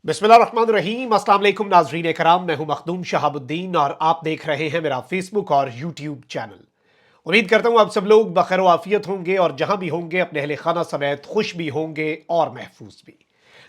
बिस्मिल्लाहिर्रहमानिर्रहीम। अस्सलाम वालेकुम नाज़रीन कराम, मैं हूं मखदूम शहाबुद्दीन और आप देख रहे हैं मेरा फेसबुक और यूट्यूब चैनल। उम्मीद करता हूं आप सब लोग बखैर आफियत होंगे और जहां भी होंगे अपने अहले खाना समेत खुश भी होंगे और महफूज भी।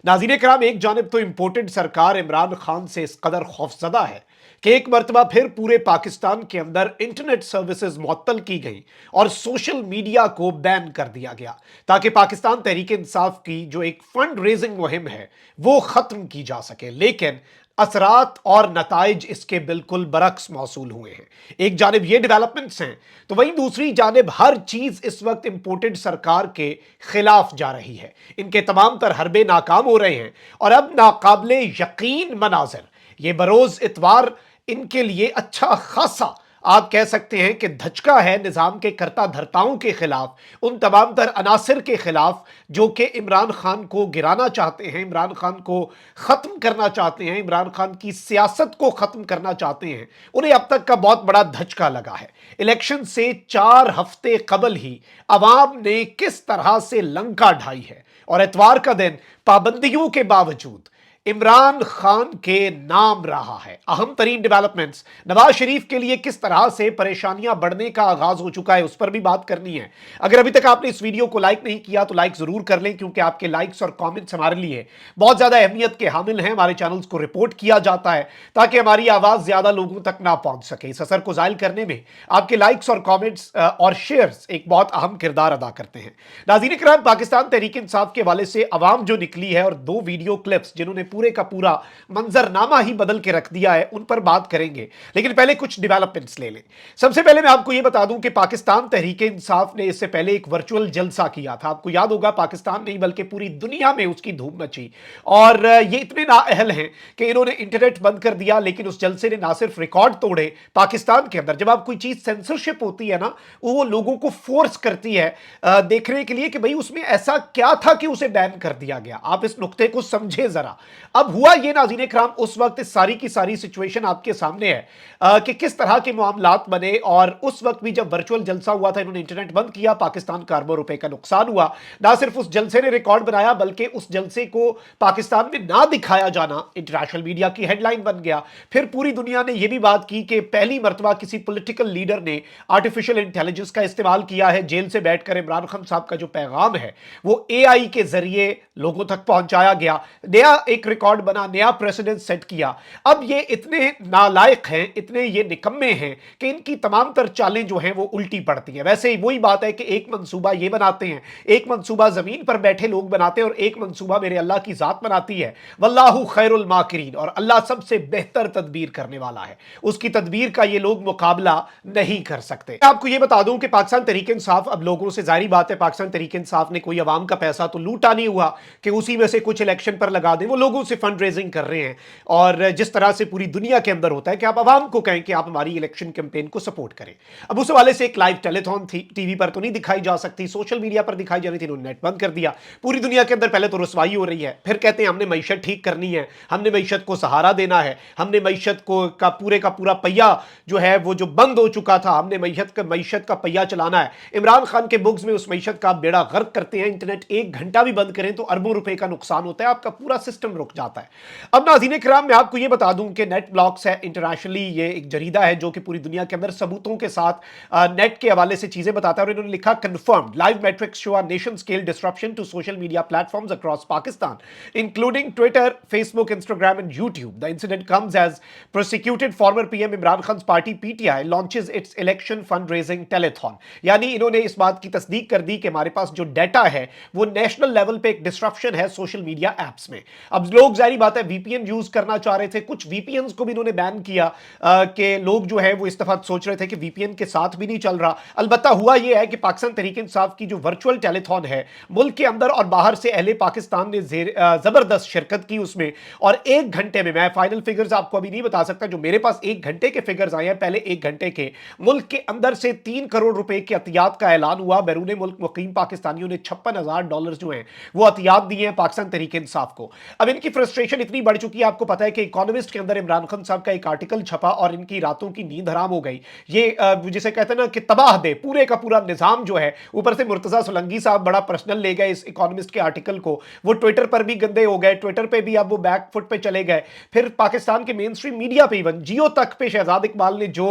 नाज़रीन कराम, एक जानिब तो इम्पोर्टेड सरकार इमरान खान से इस कदर खौफजदा है कि एक मरतबा फिर पूरे पाकिस्तान के अंदर इंटरनेट सर्विसेज मुअत्तल की गई और सोशल मीडिया को बैन कर दिया गया ताकि पाकिस्तान तहरीक इंसाफ की जो एक फंड रेजिंग मुहिम है वो खत्म की जा सके। लेकिन असरात और नताइज इसके बिल्कुल बरक्स मौसूल हुए हैं। एक जानिब ये डेवलपमेंट्स हैं तो वहीं दूसरी जानिब हर चीज इस वक्त इंपोर्टेड सरकार के खिलाफ जा रही है। इनके तमाम तर हरबे नाकाम हो रहे हैं और अब नाकाबिले यकीन मनाजर ये बरोज इतवार इनके लिए अच्छा खासा आप कह सकते हैं कि धचका है निजाम के कर्ता धर्ताओं के खिलाफ, उन तमाम तर अनासिर के खिलाफ जो कि इमरान खान को गिराना चाहते हैं, इमरान खान को खत्म करना चाहते हैं, इमरान खान की सियासत को खत्म करना चाहते हैं। उन्हें अब तक का बहुत बड़ा धचका लगा है। इलेक्शन से 4 हफ्ते कबल ही अवाम ने किस तरह से लंका ढाई है और इतवार का दिन पाबंदियों के बावजूद इमरान खान के नाम रहा है। अहम तरीन डेवलपमेंट्स नवाज शरीफ के लिए किस तरह से परेशानियां बढ़ने का आगाज हो चुका है उस पर भी बात करनी है। अगर अभी तक आपने इस वीडियो को लाइक नहीं किया तो लाइक जरूर कर लें, क्योंकि आपके लाइक्स और कमेंट्स हमारे लिए बहुत ज्यादा अहमियत के हामिल हैं। हमारे चैनल्स को रिपोर्ट किया जाता है ताकि हमारी आवाज ज्यादा लोगों तक ना पहुंच सके। इस असर को जाहिर करने में आपके लाइक्स और कॉमेंट्स और शेयर्स एक बहुत अहम किरदार अदा करते हैं। नाज़रीन किराम, पाकिस्तान तहरीक इंसाफ के हवाले से अवाम जो निकली है और 2 वीडियो क्लिप्स जिन्होंने पूरे का पूरा मंजरनामा ही बदल के रख दिया है, उन पर बात करेंगे। लेकिन पहले कुछ डेवलपमेंट्स ले लें। सबसे पहले मैं आपको यह बता दूं कि पाकिस्तान तहरीक इंसाफ ने इससे पहले एक वर्चुअल जलसा किया था। आपको याद होगा, पाकिस्तान नहीं बल्कि पूरी दुनिया में उसकी धूम मची और ये इतने नाअहल हैं कि इन्होंने इंटरनेट बंद कर दिया। लेकिन उस जलसे ने ना सिर्फ रिकॉर्ड तोड़े पाकिस्तान के अंदर, जब आप कोई चीज सेंसरशिप होती है ना, वो लोगों को फोर्स करती है देखने के लिए कि भाई उसमें ऐसा क्या था कि उसे बैन कर दिया गया। आप इस नुक्ते को समझे जरा। अब हुआ ये नाज़रीन इकराम, उस वक्त इस सारी की सारी सिचुएशन आपके सामने है कि किस तरह के मामलात बने। और उस वक्त भी जब वर्चुअल जलसा हुआ था, इन्होंने इंटरनेट बंद किया, पाकिस्तान का अरबों रुपए का नुकसान हुआ। ना सिर्फ उस जलसे ने रिकॉर्ड बनाया बल्कि उस जलसे को पाकिस्तान में ना दिखाया जाना इंटरनेशनल मीडिया की हेडलाइन बन गया। फिर पूरी दुनिया ने यह भी बात की कि पहली मरतबा किसी पॉलिटिकल लीडर ने आर्टिफिशियल इंटेलिजेंस का इस्तेमाल किया है। जेल से बैठकर इमरान खान साहब का जो पैगाम है वो एआई के जरिए लोगों तक पहुंचाया गया। नया एक रिकॉर्ड बना, नया प्रेसिडेंट सेट किया। अब ये इतने नालायक हैं, इतने ये निकम्मे हैं कि इनकी तमाम तर चालें जो हैं वो उल्टी पड़ती हैं। वैसे ही वही बात है कि एक मंसूबा ये बनाते हैं, एक मंसूबा जमीन पर बैठे लोग बनाते हैं और एक मंसूबा मेरे अल्लाह की जात बनाती है। वल्लाहु खैरुल माकिरीन, और अल्लाह सबसे बेहतर तदबीर करने वाला है। उसकी तदबीर का ये लोग मुकाबला नहीं कर सकते। आपको ये बता दूं कि पाकिस्तान तहरीक इंसाफ अब लोगों से, जाहिर बात है पाकिस्तान तहरीक इंसाफ ने कोई अवाम का पैसा तो लूटा नहीं हुआ कि उसी में से कुछ इलेक्शन पर लगा दें। वो लोगों से फंड रेजिंग कर रहे हैं और जिस तरह से पूरी दुनिया के अंदर होता है कि आप आवाम को कहें कि आप हमारी इलेक्शन कैंपेन को सपोर्ट करें। अब उस हवाले से एक लाइव टेलीथॉन थी, टीवी पर तो नहीं दिखाई जा सकती, सोशल मीडिया पर दिखाई जा रही थी, उन्होंने नेट बंद कर दिया। पूरी दुनिया के अंदर पहले तो रसवाई हो रही है, फिर कहते हैं हमने मईशत ठीक करनी है, हमने मईशत को सहारा देना है, हमने मईशत को का पूरा पहिया जो है वो जो बंद हो चुका था, हमने मईशत का पहिया चलाना है। इमरान खान के बुक्स में उस मईशत का बेड़ा गर्क करते हैं। इंटरनेट 1 घंटा भी बंद करें तो अरबों रुपए का नुकसान होता है, आपका पूरा सिस्टम रुक जाता है। अब नाज़रीन किराम, मैं आपको यह बता दूं कि नेट ब्लॉक्स है इंटरनेशनली, ये एक जरीदा है जो कि पूरी दुनिया के अंदर सबूतों के साथ नेट के हवाले से चीजें बताता है। और इन्होंने लिखा, confirmed live metrics show a nation scale disruption to social media platforms across Pakistan including Twitter, Facebook, Instagram and YouTube. The incident comes as prosecuted former PM Imran Khan party PTI launches its election fund raising telethon. यानी इन्होंने इस बात की तस्दीक कर दी कि हमारे पास जो डाटा है वो नेशनल लेवल पे एक डिसरप्शन है सोशल मीडिया एप्स में। अब लोग, जाहिर बात है, वीपीएन यूज करना चाह रहे थे, कुछ वीपीएन को भी इन्होंने बैन किया कि लोग जो है वो इस दफा सोच रहे थे कि वीपीएन के साथ भी नहीं चल रहा। अलबत्ता हुआ यह है कि पाकिस्तान तहरीक इंसाफ की जो वर्चुअल टेलीथॉन है, मुल्क के अंदर और बाहर से अहले पाकिस्तान ने जबरदस्त शिरकत की उसमें। और 1 घंटे में, मैं फाइनल फिगर्स आपको अभी नहीं बता सकता, जो मेरे पास 1 घंटे के फिगर्स आए हैं, पहले 1 घंटे के, मुल्क के अंदर से 3 करोड़ रुपए की अतियात का ऐलान हुआ। बैरून मुल्क मुकीम पाकिस्तानियों ने $56,000 जो है वो अतियात दिए हैं पाकिस्तान तहरीक इंसाफ को। अब इनकी की फ्रस्ट्रेशन इतनी बढ़ चुकी है, आपको पता है कि इकोनॉमिस्ट के अंदर इमरान खान साहब का एक आर्टिकल छपा और इनकी रातों की नींद हराम हो गई। ये जिसे कहते हैं ना कि तबाह दे पूरे का पूरा निजाम जो है, ऊपर से मुर्तजा सोलंकी साहब बड़ा पर्सनल ले गए इस इकोनॉमिस्ट के आर्टिकल को, वो ट्विटर पर भी गंदे हो गए, ट्विटर पे भी अब वो बैक फुट पे चले गए, फिर पाकिस्तान के मेन स्ट्रीम मीडिया पे इवन जियो तक पे शहजाद इकबाल ने जो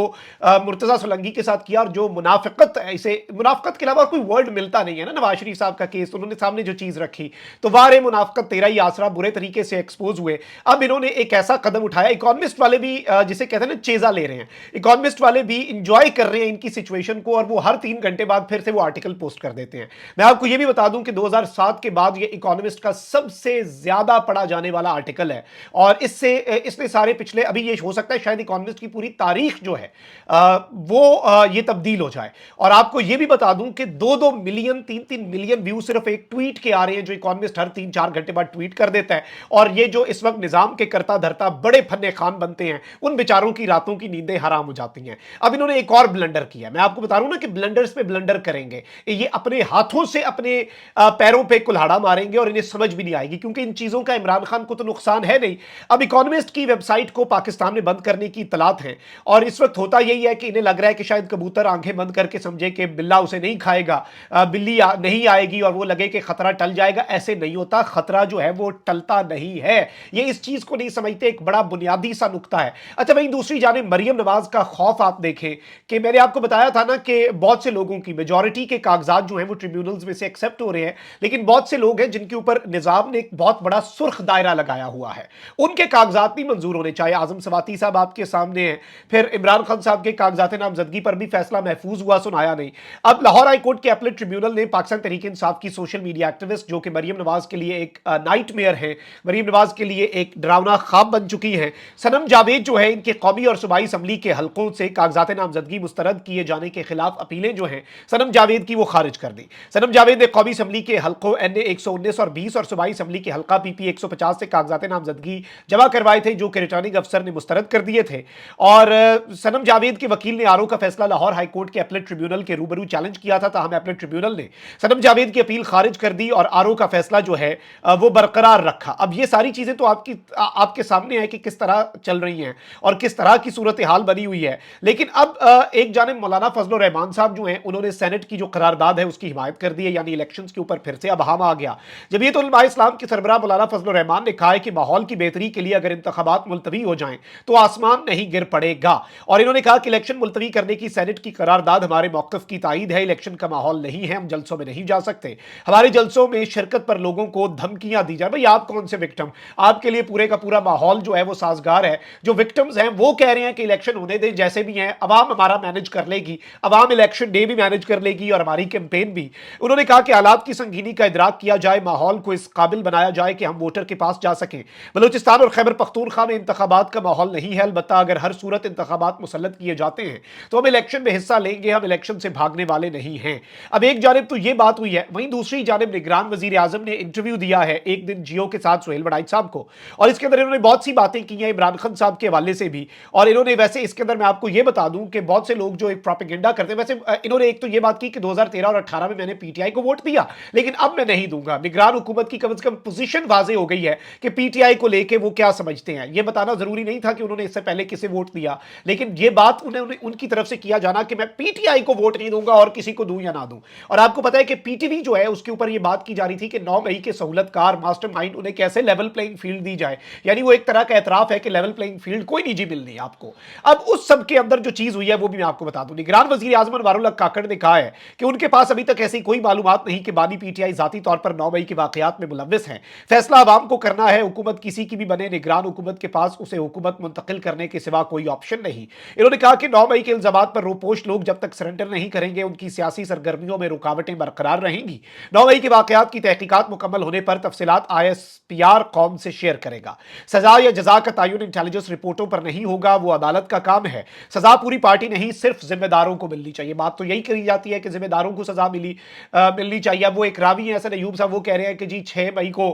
मुर्तजा सोलंकी के साथ किया और जो मुनाफिकत, इसे मुनाफिकत के अलावा कोई वर्ड मिलता नहीं है ना, नवाज शरीफ साहब का केस उन्होंने सामने जो चीज रखी, तो वारे मुनाफिकत तेरा ही आसरा, बुरे तरीके से एक्सपोज हुए। अब इन्होंने एक ऐसा कदम उठाया, इकोनॉमिस्ट वाले भी जिसे कहते हैं ना चेजा ले रहे हैं, इकोनॉमिस्ट वाले भी इंजॉय कर रहे हैं इनकी सिचुएशन को, और वो हर 3 घंटे बाद फिर से वो आर्टिकल पोस्ट कर देते हैं। मैं आपको ये भी बता दूं कि 2007 के बाद ये इकोनॉमिस्ट का सबसे ज्यादा पढ़ा जाने वाला आर्टिकल है, और इसने सारे पिछले, अभी ये हो सकता है शायद इकोनॉमिस्ट की पूरी तारीख जो है ये तब्दील हो जाए। और आपको ये भी बता दूं कि 2-2 मिलियन 3-3 मिलियन व्यू सिर्फ एक ट्वीट के आ रहे हैं, जो इकोनॉमिस्ट हर 3-4 घंटे बाद ट्वीट कर देता है। और ये जो इस वक्त निजाम के करता धरता बड़े फन्ने खान बनते हैं, उन बेचारों की रातों की नींदें हराम हो जाती हैं। अब इन्होंने एक और ब्लंडर किया, मैं आपको बता रहा हूं ना कि ब्लंडर्स पे ब्लंडर करेंगे, ये अपने हाथों से अपने पैरों पे कुल्हाड़ा मारेंगे और इन्हें समझ भी नहीं आएगी, क्योंकि इन चीजों का इमरान खान को तो नुकसान है नहीं। अब इकोनॉमिस्ट की वेबसाइट को पाकिस्तान में बंद करने की इतलात है, और इस वक्त होता यही है कि इन्हें लग रहा है कि शायद कबूतर आंखें बंद करके समझे कि बिल्ला उसे नहीं खाएगा, बिल्ली नहीं आएगी और वो लगे कि खतरा टल जाएगा। ऐसे नहीं होता, खतरा जो है वो टलता नहीं है। ये इस चीज को नहीं समझते, एक बड़ा बुनियादी सा नुकता है। अच्छा, वहीं दूसरी जानिब मरियम नवाज का खौफ आप देखें कि मैंने आपको बताया था ना कि बहुत से लोगों की, मेजॉरिटी के कागजात जो हैं वो ट्रिब्यूनल्स में से एक्सेप्ट हो रहे हैं, लेकिन बहुत से लोग हैं जिनके ऊपर निजाम ने एक बहुत बड़ा सुर्ख दायरा लगाया हुआ है, उनके कागजात नहीं मंजूर होने चाहिए। आजम सवाती साहब आपके सामने हैं, फिर इमरान खान साहब के कागजात नामजदगी पर भी फैसला महफूज हुआ, सुनाया नहीं। अब लाहौर हाई कोर्ट के अपीलेट ट्रिब्यूनल ने पाकिस्तान तहरीक इंसाफ की सोशल मीडिया एक्टिविस्ट, जो कि मरियम नवाज के लिए एक नाइटमेयर है, मरियम नवाज के लिए एक डरावना ख्वाब बन चुकी है, सनम जावेद जो है, इनके कौमी और सूबाई असम्बली के हलकों से कागजात नामजदगी मुस्तरद किए जाने के खिलाफ अपीलें जो हैं सनम जावेद की, वो खारिज कर दी। सनम जावेद ने कौमी असम्बली के हलकों NA 119 और 20 और सूबाई असम्बली के हलका PP 150 से कागजात नामजदगी जमा करवाए थे, जो कि रिटर्निंग अफसर ने मुस्तरद कर दिए थे। और सनम जावेद के वकील ने आरओ का फैसला लाहौर हाई कोर्ट के अपीलेट ट्रिब्यूनल के रूबरू चैलेंज किया था, ताहम अपीलेट ट्रिब्यूनल ने सनम जावेद की अपील खारिज कर दी और आरओ का फैसला जो है वो बरकरार रखा। अब ये सारी चीजें तो आपके सामने है कि किस तरह चल रही हैं और किस तरह की सूरत हाल बनी हुई है। लेकिन अब एक जानिब मौलाना फजल रहमान साहब जो हैं, उन्होंने सेनेट की जो करारदाद है उसकी हिमायत कर दी है, यानी इलेक्शंस के ऊपर फिर से अब हम आ गया। जमीयत उलमा इस्लाम के सरबराह मौलाना फजल रहमान ने कहा है कि माहौल की बेहतरी के लिए अगर इंतखाबात मुलतवी हो जाएं तो आसमान नहीं गिर पड़ेगा, और इन्होंने कहा कि इलेक्शन मुलतवी करने की सेनेट की करारदाद हमारे मौक़िफ़ की तायीद है। इलेक्शन का माहौल नहीं है, हम जलसों में नहीं जा सकते, हमारे जलसों में शिरकत पर लोगों को धमकियां दी जाए। भाई आप कौन से विक्टिम, आपके लिए पूरे का पूरा माहौल जो है वो साजगार है। जो विक्टिम्स हैं वो कह रहे हैं कि इलेक्शन होने दें, जैसे भी हैं, अवाम हमारा मैनेज कर लेगी, अवाम इलेक्शन डे भी मैनेज कर लेगी और हमारी कैंपेन भी। उन्होंने कहा कि हालात की संगीनी का इदराक किया जाए, माहौल को इस काबिल बनाया जाए कि हम वोटर के पास जा सकें। बलूचिस्तान और खैबर पख्तूनख्वा में इंतखाबात का माहौल नहीं है, अलबत्ता अगर हर सूरत इंतखाबात मुसल्लत किए जाते हैं तो हम इलेक्शन में हिस्सा लेंगे, हम इलेक्शन से भागने वाले नहीं हैं। अब एक जानिब तो ये बात हुई है, वहीं दूसरी जानिब निगरान वजीर आजम ने इंटरव्यू दिया है एक दिन जियो के साथ सुहेल वड़ाइच साहब को, और इसके अंदर इन्होंने बहुत सी बातें की हैं इमरान खान साहब के हवाले से भी। और इन्होंने वैसे इसके अंदर मैं आपको ये बता दूं कि बहुत से लोग जो एक प्रोपेगेंडा करते हैं, वैसे इन्होंने एक तो ये बात की कि 2013 और 18 में मैंने PTI को वोट दिया, लेकिन अब मैं नहीं दूंगा। निगरान हुकूमत की कम से कम पोजीशन वाजे हो गई है कि PTI को लेके वो क्या समझते हैं। ये बताना जरूरी नहीं था कि उन्होंने इससे पहले किसे वोट दिया, लेकिन ये बात उन्होंने उनकी तरफ से किया जाना कि मैं PTI को वोट नहीं दूंगा और किसी को दूं या ना दूं। और आपको पता है कि PTV जो है उसके ऊपर ये बात की जा रही थी कि 9 मई के सहूलतकार मास्टरमाइंड उन्हें कैसे लेवल प्लेइंग फील्ड दी जाए, यानी वो एक तरह का एतराफ है कि लेवल प्लेइंग फील्ड कोई नहीं जी मिलनी आपको। अब उस सब के अंदर जो चीज हुई है वो भी मैं आपको बता दूं। निगरान वजीर आजम अनवारुल हक काकड़ ने कहा है कि उनके पास अभी तक ऐसी कोई मालूमात नहीं कि बानी PTI जाती तौर पर 9 मई के वाकयात में मुलव्विस हैं। फैसला आवाम को करना है, हुकूमत किसी की भी बने, निगरान हुकूमत के पास उसे हुकूमत मुंतकिल करने के सिवा कोई ऑप्शन नहीं। इन्होंने कहा कि 9 मई के इल्जामात पर रोपोश लोग जब तक सरेंडर नहीं करेंगे उनकी सियासी सरगर्मियों में रुकावटें बरकरार रहेंगी। 9 मई के वाकयात की तहकीकात मुकम्मल होने पर तफसीलात ISPR कौम से शेयर करेगा। सजा या जजा का तयन इंटेलिजेंस रिपोर्टों पर नहीं होगा, वो अदालत का काम है। सजा पूरी पार्टी नहीं, सिर्फ जिम्मेदारों को मिलनी चाहिए। बात तो यही करी जाती है कि जिम्मेदारों को सजा मिलनी चाहिए। अब वो एक रावी है हसन अयूब साहब, वो कह रहे हैं कि जी 6 मई को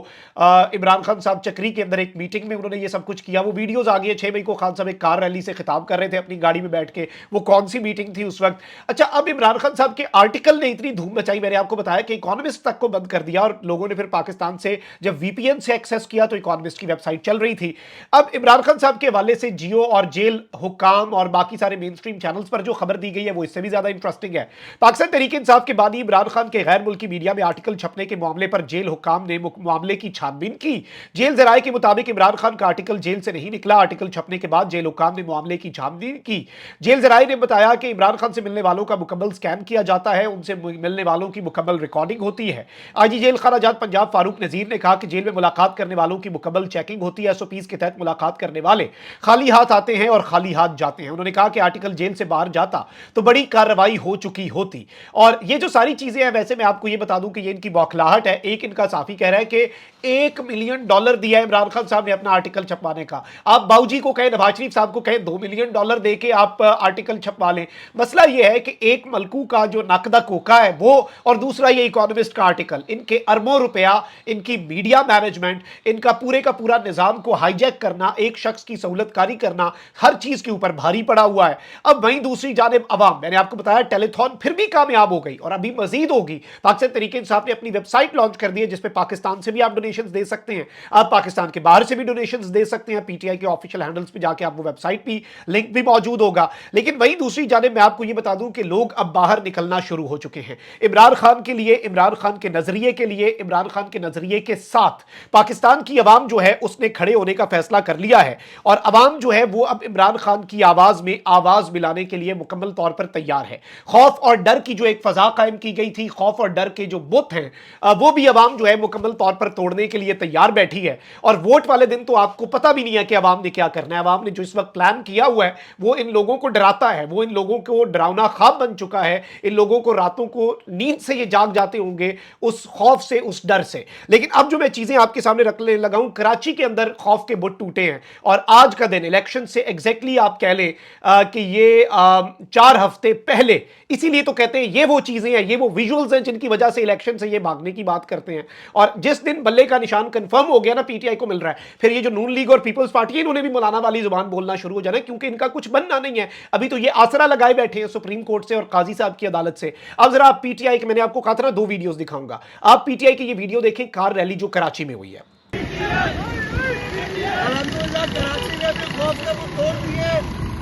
इमरान खान साहब चक्री के अंदर एक मीटिंग में उन्होंने ये सब कुछ किया। वो वीडियोज आ गई है, 6 मई को खान साहब एक कार रैली से खिताब कर रहे थे अपनी गाड़ी में बैठ के। वो कौन सी मीटिंग थी उस वक्त? अच्छा, अब इमरान खान साहब के आर्टिकल ने इतनी धूम मचाई, मैंने आपको बताया कि इकोनॉमिस्ट तक को बंद कर दिया, और लोगों ने फिर पाकिस्तान से जब VPN से एक्सेस किया तो इकोनॉमिस्ट की वेबसाइट चल रही थी। अब इमरान खान साहब के हवाले से जियो और जेल हुकाम और बाकी सारे मेन स्ट्रीम चैनल्स पर जो खबर दी गई है वो इससे भी ज्यादा इंटरेस्टिंग है। पाकिस्तान तहरीक इंसाफ के बानी इमरान खान के गैर मुल्की मीडिया में आर्टिकल छपने के मामले पर जेल हुकाम ने मामले की छानबीन की। जेल जराये के मुताबिक इमरान खान का आर्टिकल जेल से नहीं निकला। आर्टिकल छपने के बाद जेल हुकाम ने मामले की छानबीन की। जेल जराये ने बताया कि इमरान खान से मिलने वालों का मुकम्मल स्कैन किया जाता है, उनसे मिलने वालों की मुकम्मल रिकॉर्डिंग होती है। आईजी जेल खराजात पंजाब फारूक नजीर ने कहा कि जेल में मुलाकात करने वालों की मुकम्मल चेकिंग होती है। एसओपीज के तहत मुलाकात करने वाले खाली हाथ आते हैं और खाली हाथ जाते हैं। उन्होंने कहा कि आर्टिकल जेल से बाहर जाता तो बड़ी कार्रवाई हो चुकी होती। और ये जो सारी चीजें हैं, वैसे मैं आपको ये बता दूं कि ये इनकी बौखलाहट है। एक इनका साफी कह रहा है कि $1 मिलियन दिया है इमरान खान साहब ने अपना आर्टिकल छपवाने का। आप बाऊजी को कहें, नवाज शरीफ साहब को कहें $2 मिलियन दे के आप आर्टिकल छपवा लें। मसला यह है कि एक मलकू का जो नकदा कोका है वो, और दूसरा ये इकोनॉमिस्ट का आर्टिकल, इनके अरबों रुपया, इनकी मीडिया मैनेजमेंट, इनका पूरे का पूरा निजाम को हाईजैक करना, एक शख्स की सहूलतकारी करना, हर चीज के ऊपर भारी पड़ा हुआ है। अब वहीं दूसरी जानिब अवाम, मैंने आपको बताया टेलीथॉन फिर भी कामयाब हो गई और अभी मजीद होगी। पाकिस्तान तहरीक इंसाफ ने अपनी वेबसाइट लॉन्च कर दी है जिसपे पाकिस्तान से भी आप डोनेशंस दे सकते हैं, आप पाकिस्तान के बाहर से भी डोनेशंस दे सकते हैं। पीटीआई के ऑफिशियल हैंडल्स पे जाके आप वो वेबसाइट भी, लिंक भी मौजूद होगा। लेकिन वहीं दूसरी जानिब मैं आपको ये बता दूं कि लोग अब बाहर निकलना शुरू हो चुके हैं। इमरान खान के लिए, इमरान खान के नजरिए के लिए, इमरान खान के नजरिए के साथ पाकिस्तान की अवाम जो है उसने खड़े होने का फैसला कर लिया है और अवाम जो है वो अब इमरान खान की आवाज में आवाज मिलाने के लिए मुकम्मल तौर पर तैयार है। खौफ और डर की जो एक फजा कायम की गई थी, खौफ और डर के जो बुत हैं, वो भी अवाम जो है मुकम्मल तौर पर तोड़ने के लिए तैयार बैठी है। और वोट वाले दिन तो आपको पता भी नहीं है कि अवाम ने क्या करना है। अवाम ने जो इस वक्त प्लान किया हुआ है वो इन लोगों को डराता है, वो इन लोगों को डरावना ख्वाब बन चुका है। इन लोगों को रातों को नींद से ये जाग जाते होंगे उस खौफ से, उस डर से। लेकिन अब जो मैं चीजें आपके सामने रखने लगा हूं, कराची के अंदर खौफ के बुत टूटे हैं और आज का दिन इलेक्शन से एग्जैक्टली आप कह लें कि ये 4 हफ्ते पहले, इसीलिए तो कहते हैं ये वो चीजें हैं, ये वो विजुअल्स हैं जिनकी वजह से इलेक्शन से ये भागने की बात करते हैं। और जिस दिन बल्ले का निशान कंफर्म हो गया ना, पीटीआई को मिल रहा है, फिर ये जो नून लीग और पीपल्स पार्टी है इन्होंने भी मौलाना वाली जुबान बोलना शुरू हो जाना है, क्योंकि इनका कुछ बनना नहीं है। अभी तो ये आसरा लगाए बैठे हैं सुप्रीम कोर्ट से और काजी साहब की अदालत से। अब जरा आप पीटीआई के, मैंने आपको कहा था ना 2 वीडियोस दिखाऊंगा, आप पीटीआई की ये वीडियो देखें, कार रैली जो कराची में हुई है। कराची में भी खौफ ने वो तोड़ दिए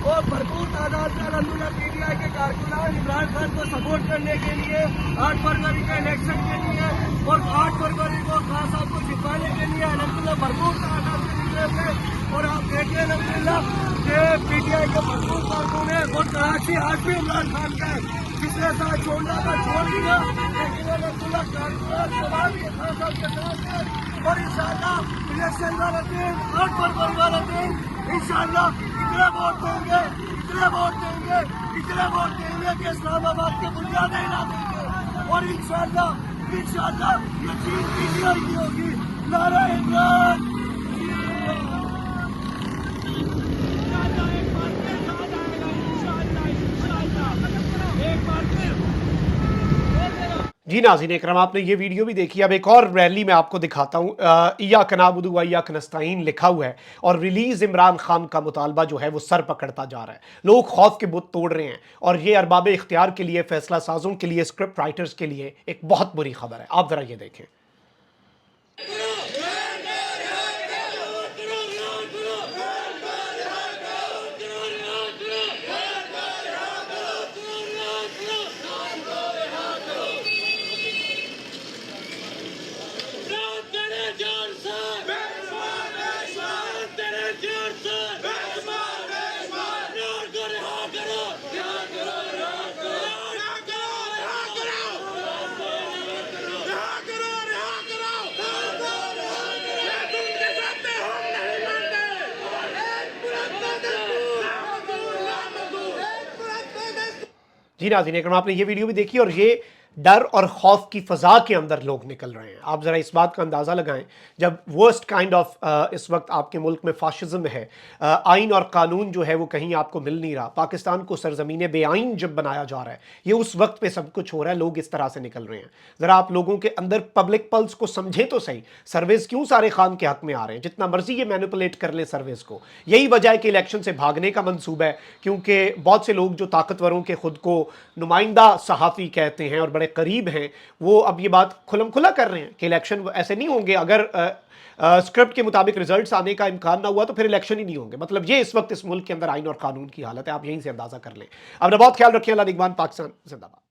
और भरपूर तादाद में अल्हम्दुलिल्लाह पीटीआई के कारकुनान इमरान खान को सपोर्ट करने के लिए 8 फरवरी का इलेक्शन के लिए और 8 फरवरी को खान साहब को जितवाने के लिए अल्हम्दुलिल्लाह भरपूर तादाद में निकले थे। और आप देखिए अल्हम्दुलिल्लाह कि पीटीआई के भरपूर कारकुन है और कराची आज भी इमरान खान का है। पिछले साल छोड़ना था छोड़ दिया, लेकिन अल्हम्दुलिल्लाह कारकुनान समाज के खान साहब के साथ है। और इंशाअल्लाह इलेक्शन वाला दिन, 8 फरवरी वाला दिन इंशाअल्लाह इतने वोट देंगे, इतने वोट देंगे, इतने वोट देंगे कि इस्लामाबाद के बुनियादें हिला देंगे। और इंशाअल्लाह ये चीज पीटीआई की होगी। नारा इमरान। जी नाज़रीन इकराम, आपने ये वीडियो भी देखी। अब एक और रैली मैं आपको दिखाता हूँ। इय्याक नअबुदु व इय्याक नस्तईन लिखा हुआ है और रिलीज इमरान खान का मुतालबा जो है वो सर पकड़ता जा रहा है। लोग खौफ के बुत तोड़ रहे हैं और ये अरबाब इख्तियार के लिए, फैसला साजों के लिए, स्क्रिप्ट राइटर्स के लिए एक बहुत बुरी खबर है। आप जरा ये देखें। जी नाज़रीन इकराम, आपने ये वीडियो भी देखी और ये डर और खौफ की फ़ज़ा के अंदर लोग निकल रहे हैं। आप ज़रा इस बात का अंदाज़ा लगाएं, जब वर्स्ट काइंड ऑफ इस वक्त आपके मुल्क में फाशिज़म है, आइन और कानून जो है वो कहीं आपको मिल नहीं रहा, पाकिस्तान को सरज़मीन बेआइन जब बनाया जा रहा है, ये उस वक्त पे सब कुछ हो रहा है, लोग इस तरह से निकल रहे हैं। ज़रा आप लोगों के अंदर पब्लिक पल्स को समझें तो सही। सर्वेज क्यों सारे खान के हक में आ रहे हैं? जितना मर्जी ये मैनिपुलेट कर ले सर्वेज को, यही वजह है कि इलेक्शन से भागने का मंसूबा है, क्योंकि बहुत से लोग जो ताकतवरों के खुद को नुमाइंदा सहाफ़ी कहते हैं और बड़े بڑے قریب ہیں وہ اب یہ بات کھلم کھلا کر رہے ہیں کہ الیکشن ایسے نہیں ہوں گے. اگر اسکرپٹ کے مطابق ریزلٹس آنے کا امکان نہ ہوا تو پھر الیکشن ہی نہیں ہوں گے. مطلب یہ اس وقت اس ملک کے اندر آئین اور قانون کی حالت ہے. آپ یہیں سے اندازہ کر لیں. اپنا بہت خیال رکھیں. اللہ نگہبان. پاکستان زندہ باد.